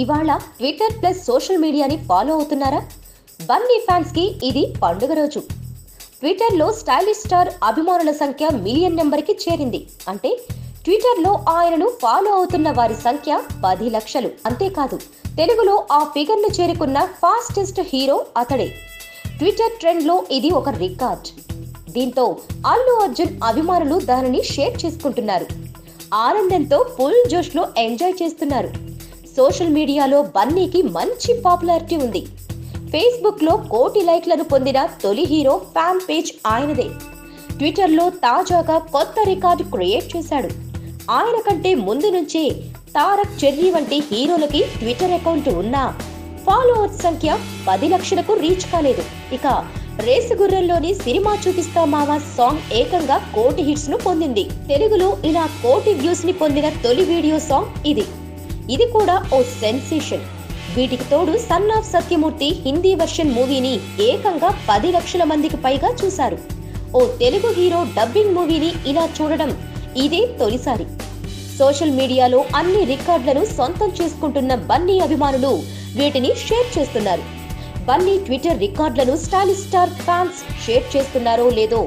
ఇవాళ Twitter plus social మీడియాని follow అవుతున్నారా? బన్నీ ఫ్యాన్స్ కి ఇది పండుగ రోజు. ట్విట్టర్లో స్టైలిష్ స్టార్ అభిమానుల సంఖ్య మిలియన్ నెంబర్కి చేరింది. అంటే ట్విట్టర్లో ఆయనను ఫాలో అవుతున్న వారి సంఖ్య 10 లక్షలు. అంతేకాదు, తెలుగులో ఆ ఫిగర్ను చేరుకున్న ఫాస్టెస్ట్ హీరో అతడే. ట్విట్టర్ ట్రెండ్లో ఇది ఒక రికార్డ్. దీంతో అల్లు అర్జున్ అభిమానులు దానిని షేర్ చేసుకుంటున్నారు. ఆనందంతో ఫుల్ జోష్లో ఎంజాయ్ చేస్తున్నారు. సోషల్ మీడియాలో బన్నీకి మంచి పాపులారిటీ ఉంది. ఫేస్బుక్లో 1 కోటి లైక్లను పొందిన తొలి హీరో ఫ్యాన్ పేజ్ ఆయనదే. ట్విట్టర్లో తాజాగా కొత్త రికార్డు క్రియేట్ చేశాడు. ఆయన కంటే ముందు నుంచే తారక్, చెర్రీ వంటి హీరోలకి ట్విట్టర్ అకౌంట్ ఉన్నా ఫాలోవర్స్ సంఖ్య 10 లక్షలకు రీచ్ కాలేదు. ఇక రేసుగుర్రంలోని సినిమా చూపిస్తా మావా సాంగ్ ఏకంగా 1 కోటి హిట్స్ ను పొందింది. తెలుగులో ఇలా 1 కోటి వ్యూస్ ని పొందిన తొలి వీడియో సాంగ్ ఇది. ఇది కూడా ఓ సెన్సేషన్. వీటికి తోడు son of Satyamurthy Hindi version మూవీని ఏకంగా 10 లక్షల మందికి పైగా చూశారు. ఓ తెలుగు హీరో డబ్బింగ్ మూవీని ఇలా చూడడం ఇదే తొలిసారి. సోషల్ మీడియాలో అన్ని రికార్డులను సొంతం చేసుకుంటున్న బన్నీ అభిమానులు వీటిని షేర్ చేస్తున్నారు. బన్నీ ట్విట్టర్ రికార్డులను స్టైలిష్ స్టార్ ఫ్యాన్స్ షేర్ చేస్తున్నారో లేదో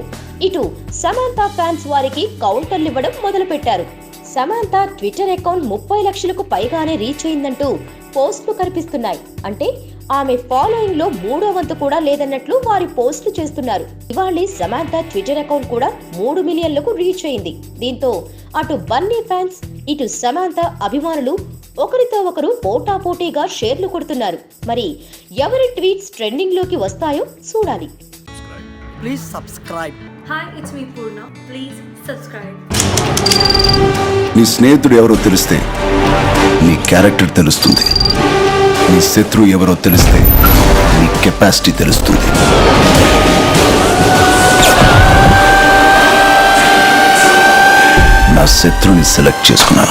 ఇటు సమాంతా ఫ్యాన్స్ వారికి కౌంటర్లు ఇవ్వడం మొదలుపెట్టారు. సమాంతా ట్విట్టర్ అకౌంట్ 30 లక్షలకు పైగానే రీచ్ అయిందంటూ పోస్టులు కనిపిస్తున్నాయి. అంటే ఆమె ఫాలోయింగ్ లో 3వ వంతు కూడా లేదన్నట్లు వారి పోస్టులు చేస్తున్నారు. ఇవాళ సమాంతా ట్విట్టర్ అకౌంట్ కూడా 3 మిలియన్లకు రీచ్ అయింది. దీంతో అటు బన్నీ ఫ్యాన్స్, ఇటు సమాంతా అభిమానులు ఒకరితో ఒకరు పోటాపోటీగా షేర్లు కొడుతున్నారు. మరి ఎవరి ట్వీట్స్ ట్రెండింగ్ లోకి వస్తాయో చూడాలి. Please subscribe. Hi, it's me Purna. Please subscribe. నీ స్నేహితుడు ఎవరో తెలిస్తే నీ క్యారెక్టర్ తెలుస్తుంది. నీ శత్రువు ఎవరో తెలిస్తే నీ కెపాసిటీ తెలుస్తుంది. నా శత్రువుని సెలెక్ట్ చేసుకున్నాను.